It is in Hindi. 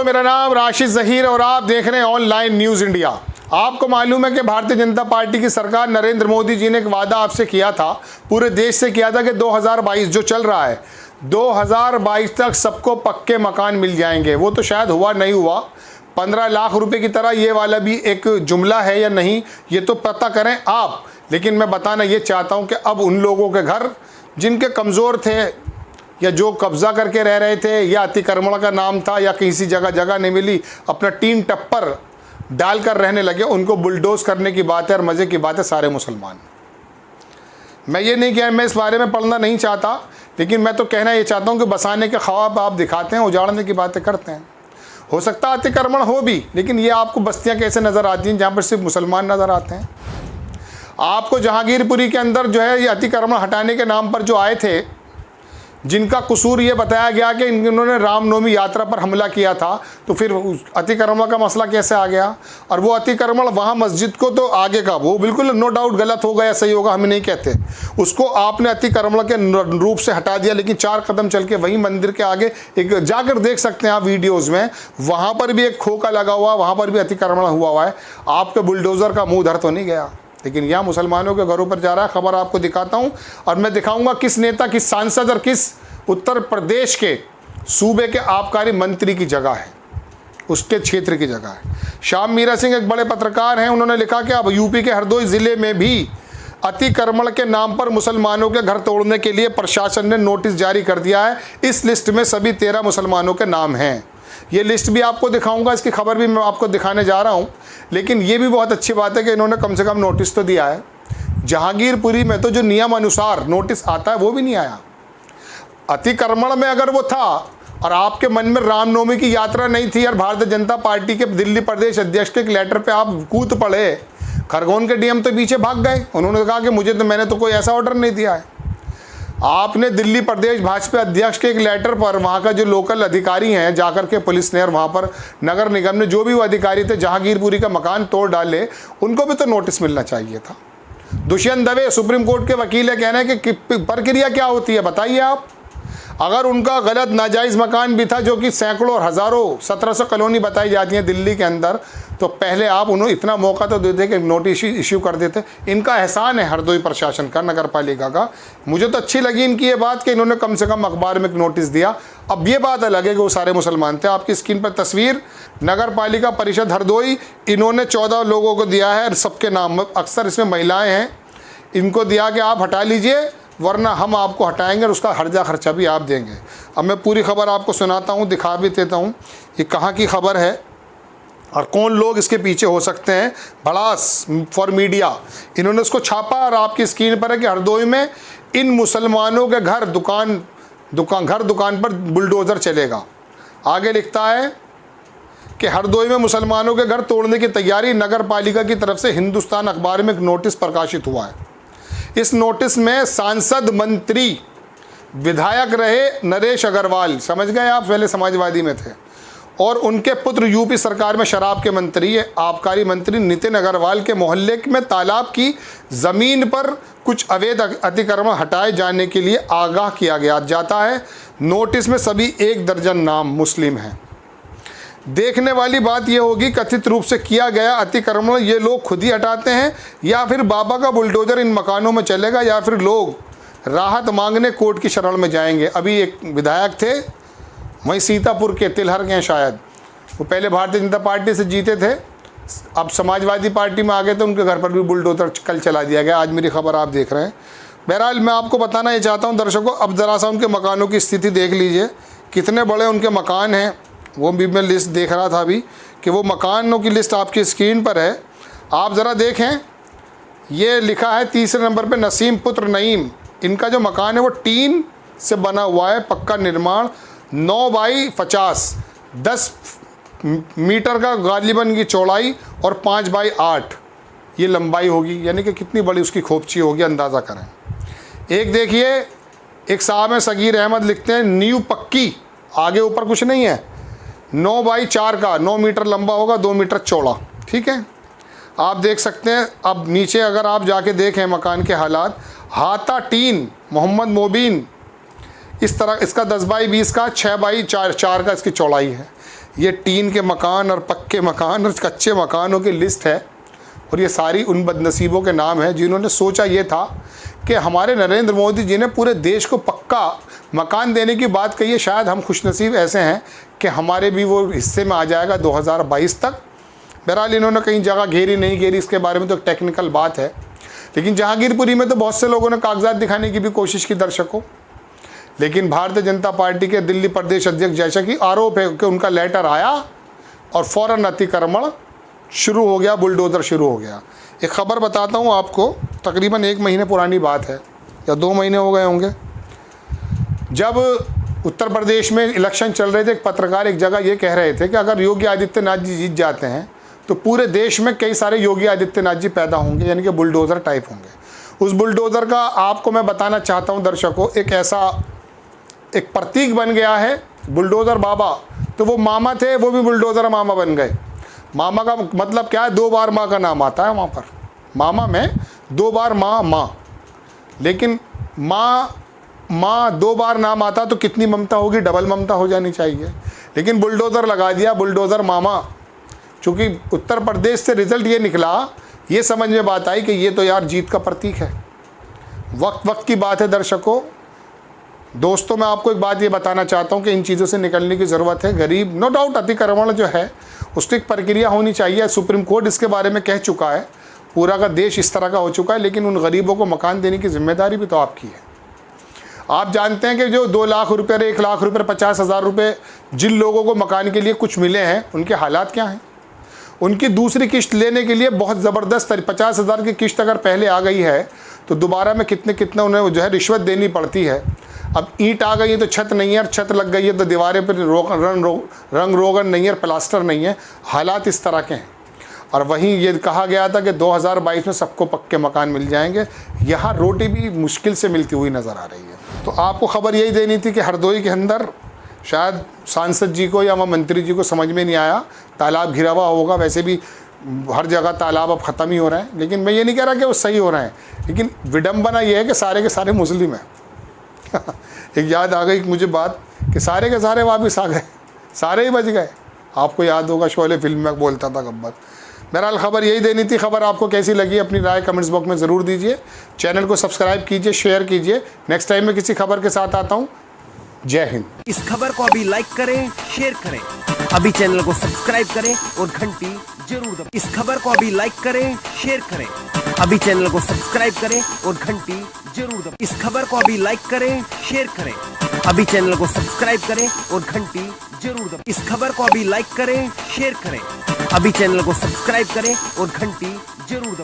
मेरा नाम राशिद ज़हीर और आप देख रहे हैं ऑनलाइन न्यूज़ इंडिया। आपको मालूम है कि भारतीय जनता पार्टी की सरकार नरेंद्र मोदी जी ने एक वादा आपसे किया था, पूरे देश से किया था कि 2022 जो चल रहा है 2022 तक सबको पक्के मकान मिल जाएंगे। वो तो शायद हुआ नहीं हुआ। 15 लाख रुपए की तरह ये वाला भी एक जुमला है या नहीं ये तो पता करें आप। लेकिन मैं बताना ये चाहता हूँ कि अब उन लोगों के घर जिनके कमज़ोर थे या जो कब्ज़ा करके रह रहे थे या अतिक्रमण का नाम था या किसी जगह नहीं मिली, अपना टीन टप्पर डालकर रहने लगे, उनको बुलडोज करने की बात है। और मज़े की बात है सारे मुसलमान। मैं ये नहीं कह, मैं इस बारे में पढ़ना नहीं चाहता, लेकिन मैं तो कहना ये चाहता हूँ कि बसाने के ख्वाब आप दिखाते हैं, उजाड़ने की बातें करते हैं। हो सकता है अतिक्रमण हो भी, लेकिन ये आपको बस्तियाँ कैसे नज़र आती हैं जहाँ पर सिर्फ मुसलमान नज़र आते हैं। आपको जहांगीरपुरी के अंदर जो है ये अतिक्रमण हटाने के नाम पर जो आए थे, जिनका कसूर ये बताया गया कि इन्होंने रामनवमी यात्रा पर हमला किया था, तो फिर अतिक्रमण का मसला कैसे आ गया। और वो अतिक्रमण वहाँ मस्जिद को तो आगे का वो बिल्कुल नो डाउट गलत होगा या सही होगा हम नहीं कहते, उसको आपने अतिक्रमण के रूप से हटा दिया। लेकिन 4 कदम चल के वहीं मंदिर के आगे एक जाकर देख सकते हैं आप वीडियोज़ में, वहाँ पर भी एक खोखा लगा हुआ, वहाँ पर भी अतिक्रमण हुआ है। आपके बुलडोज़र का मुँह धर तो नहीं गया, लेकिन यहाँ मुसलमानों के घरों पर जा रहा है। खबर आपको दिखाता हूँ और मैं दिखाऊंगा किस नेता, किस सांसद और किस उत्तर प्रदेश के सूबे के आबकारी मंत्री की जगह है, उसके क्षेत्र की जगह है। श्याम मीरा सिंह एक बड़े पत्रकार हैं, उन्होंने लिखा कि अब यूपी के हरदोई ज़िले में भी अतिक्रमण के नाम पर मुसलमानों के घर तोड़ने के लिए प्रशासन ने नोटिस जारी कर दिया है। इस लिस्ट में सभी 13 मुसलमानों के नाम हैं। ये लिस्ट भी आपको दिखाऊंगा, इसकी खबर भी मैं आपको दिखाने जा रहा हूँ। लेकिन ये भी बहुत अच्छी बात है कि इन्होंने कम से कम नोटिस तो दिया है। जहांगीरपुरी में तो जो नियम अनुसार नोटिस आता है वो भी नहीं आया। अतिक्रमण में अगर वो था और आपके मन में रामनवमी की यात्रा नहीं थी और भारतीय जनता पार्टी के दिल्ली प्रदेश अध्यक्ष के एक लेटर पे आप कूद पड़े, खरगोन के डीएम तो पीछे भाग गए। उन्होंने कहा कि मैंने तो कोई ऐसा ऑर्डर नहीं दिया है। आपने दिल्ली प्रदेश भाजपा अध्यक्ष के एक लेटर पर वहाँ का जो लोकल अधिकारी हैं जाकर के पुलिस ने और वहाँ पर नगर निगम ने जो भी वो अधिकारी थे जहांगीरपुरी का मकान तोड़ डाले, उनको भी तो नोटिस मिलना चाहिए था। दुष्यंत दवे सुप्रीम कोर्ट के वकील है, कहना है कि प्रक्रिया क्या होती है बताइए आप। अगर उनका गलत नाजायज़ मकान भी था जो कि सैकड़ों और हज़ारों 1700 कॉलोनी बताई जाती हैं दिल्ली के अंदर, तो पहले आप उन्हें इतना मौका तो देते कि नोटिस इश्यू कर देते। इनका एहसान है हरदोई प्रशासन का, नगर पालिका का। मुझे तो अच्छी लगी इनकी ये बात कि इन्होंने कम से कम अखबार में एक नोटिस दिया। अब ये बात अलग है कि वो सारे मुसलमान थे। आपकी स्क्रीन पर तस्वीर नगर पालिका परिषद हरदोई, इन्होंने 14 लोगों को दिया है, सबके नाम, अक्सर इसमें महिलाएँ हैं, इनको दिया कि आप हटा लीजिए वरना हम आपको हटाएंगे और उसका हर्जा खर्चा भी आप देंगे। अब मैं पूरी खबर आपको सुनाता हूँ, दिखा भी देता हूँ ये कहाँ की खबर है और कौन लोग इसके पीछे हो सकते हैं। भड़ास फॉर मीडिया, इन्होंने उसको छापा और आपकी स्क्रीन पर है कि हरदोई में इन मुसलमानों के घर दुकान पर बुलडोज़र चलेगा। आगे लिखता है कि हरदोई में मुसलमानों के घर तोड़ने की तैयारी, नगर पालिका की तरफ से हिंदुस्तान अखबार में एक नोटिस प्रकाशित हुआ है। इस नोटिस में सांसद, मंत्री, विधायक रहे नरेश अग्रवाल, समझ गए आप, पहले समाजवादी में थे, और उनके पुत्र यूपी सरकार में शराब के मंत्री, आबकारी मंत्री नितिन अग्रवाल के मोहल्ले में तालाब की ज़मीन पर कुछ अवैध अतिक्रमण हटाए जाने के लिए आगाह किया गया जाता है। नोटिस में सभी 1 दर्जन नाम मुस्लिम हैं। देखने वाली बात यह होगी कथित रूप से किया गया अतिक्रमण ये लोग खुद ही हटाते हैं या फिर बाबा का बुलडोज़र इन मकानों में चलेगा या फिर लोग राहत मांगने कोर्ट की शरण में जाएंगे। अभी एक विधायक थे वहीं सीतापुर के, तिलहर के हैं शायद, वो पहले भारतीय जनता पार्टी से जीते थे, अब समाजवादी पार्टी में आ गए थे, उनके घर पर भी बुलडोज़र कल चला दिया गया। आज मेरी खबर आप देख रहे हैं। बहरहाल मैं आपको बताना ये चाहता हूँ दर्शकों, अब ज़रा सा उनके मकानों की स्थिति देख लीजिए, कितने बड़े उनके मकान हैं। वो भी मैं लिस्ट देख रहा था अभी कि वो मकानों की लिस्ट आपकी स्क्रीन पर है, आप ज़रा देखें। ये लिखा है 3रे नंबर पे नसीम पुत्र नईम, इनका जो मकान है वो टीन से बना हुआ है, पक्का निर्माण, 9 बाई 50, 10 मीटर का गालिबन की चौड़ाई और 5 बाई 8 ये लंबाई होगी, यानी कि कितनी बड़ी उसकी खोपची होगी अंदाज़ा करें। एक देखिए, एक साहब हैं सगीर अहमद, लिखते हैं नींव पक्की, आगे ऊपर कुछ नहीं है, 9 बाई 4 का, 9 मीटर लंबा होगा, 2 मीटर चौड़ा, ठीक है, आप देख सकते हैं। अब नीचे अगर आप जाके देखें मकान के हालात, हाथा टीन, मोहम्मद मोबिन, इस तरह इसका 10 बाई 20 का, 6 बाई 4 का इसकी चौड़ाई है। ये टीन के मकान और पक्के मकान और कच्चे मकानों की लिस्ट है, और ये सारी उन बदनसीबों के नाम हैं जिन्होंने सोचा ये था कि हमारे नरेंद्र मोदी जी ने पूरे देश को पक्का मकान देने की बात कही है, शायद हम खुशनसीब ऐसे हैं कि हमारे भी वो हिस्से में आ जाएगा 2022 तक। बहरहाल इन्होंने कहीं जगह घेरी नहीं घेरी, इसके बारे में तो टेक्निकल बात है। लेकिन जहांगीरपुरी में तो बहुत से लोगों ने कागजात दिखाने की भी कोशिश की दर्शकों, लेकिन भारतीय जनता पार्टी के दिल्ली प्रदेश अध्यक्ष जैसा कि आरोप है कि उनका लेटर आया और फ़ौरन अतिक्रमण शुरू हो गया, बुलडोज़र शुरू हो गया। एक ख़बर बताता हूँ आपको, तकरीबन 1 महीने पुरानी बात है या 2 महीने हो गए होंगे। जब उत्तर प्रदेश में इलेक्शन चल रहे थे, एक पत्रकार एक जगह ये कह रहे थे कि अगर योगी आदित्यनाथ जी जीत जाते हैं तो पूरे देश में कई सारे योगी आदित्यनाथ जी पैदा होंगे, यानी कि बुलडोज़र टाइप होंगे। उस बुलडोज़र का आपको मैं बताना चाहता हूँ दर्शकों, एक ऐसा एक प्रतीक बन गया है बुलडोज़र बाबा। तो वो मामा थे, वो भी बुलडोज़र मामा बन गए। मामा का मतलब क्या है? 2 बार माँ का नाम आता है वहाँ पर। मामा में 2 बार माँ, लेकिन माँ 2 बार नाम आता तो कितनी ममता होगी? डबल ममता हो जानी चाहिए। लेकिन बुलडोज़र लगा दिया, बुलडोज़र मामा। चूँकि उत्तर प्रदेश से रिज़ल्ट ये निकला, ये समझ में बात आई कि ये तो यार जीत का प्रतीक है। वक्त की बात है दर्शकों। दोस्तों, मैं आपको एक बात ये बताना चाहता हूँ कि इन चीज़ों से निकलने की ज़रूरत है। गरीब, नो डाउट अतिक्रमण जो है उसकी एक प्रक्रिया होनी चाहिए। सुप्रीम कोर्ट इसके बारे में कह चुका है, पूरा का देश इस तरह का हो चुका है। लेकिन उन गरीबों को मकान देने की जिम्मेदारी भी तो आपकी है। आप जानते हैं कि जो 2 लाख रुपये, 1 लाख रुपये, 50,000 रुपये जिन लोगों को मकान के लिए कुछ मिले हैं, उनके हालात क्या हैं? उनकी दूसरी किश्त लेने के लिए बहुत ज़बरदस्त 50,000 की किश्त अगर पहले आ गई है तो दोबारा में कितने उन्हें जो है रिश्वत देनी पड़ती है। अब ईंट आ गई है तो छत नहीं है, और छत लग गई है तो दीवारें पर रंग रोगन नहीं है, प्लास्टर नहीं है। हालात इस तरह के हैं। और वहीं ये कहा गया था कि 2022 में सबको पक्के मकान मिल जाएंगे। यहाँ रोटी भी मुश्किल से मिलती हुई नज़र आ रही है। तो आपको ख़बर यही देनी थी कि हरदोई के अंदर शायद सांसद जी को या वह मंत्री जी को समझ में नहीं आया, तालाब घिरा हुआ होगा। वैसे भी हर जगह तालाब अब ख़त्म ही हो रहे हैं। लेकिन मैं ये नहीं कह रहा कि वो सही हो रहे हैं, लेकिन विडंबना ये है कि सारे के सारे मुस्लिम हैं। एक याद आ गई मुझे बात कि सारे के सारे वापस आ गए, सारे ही बच गए। आपको याद होगा शोले फिल्म में बोलता था गब्बर। बहरहाल खबर यही देनी थी। खबर आपको कैसी लगी अपनी राय कमेंट्स बॉक्स में ज़रूर दीजिए। चैनल को सब्सक्राइब कीजिए, शेयर कीजिए। नेक्स्ट टाइम मैं किसी खबर के साथ आता हूँ। जय हिंद। इस खबर को अभी लाइक करें, शेयर करें, अभी चैनल को सब्सक्राइब करें और घंटी जरूर दबाएं। इस खबर को अभी लाइक करें, शेयर करें, अभी चैनल को सब्सक्राइब करें और घंटी जरूर दबाएं। इस खबर को अभी लाइक करें, शेयर करें, अभी चैनल को सब्सक्राइब करें और घंटी जरूर दबाएं। इस खबर को अभी लाइक करें, शेयर करें, अभी चैनल को सब्सक्राइब करें और घंटी जरूर दबाएं।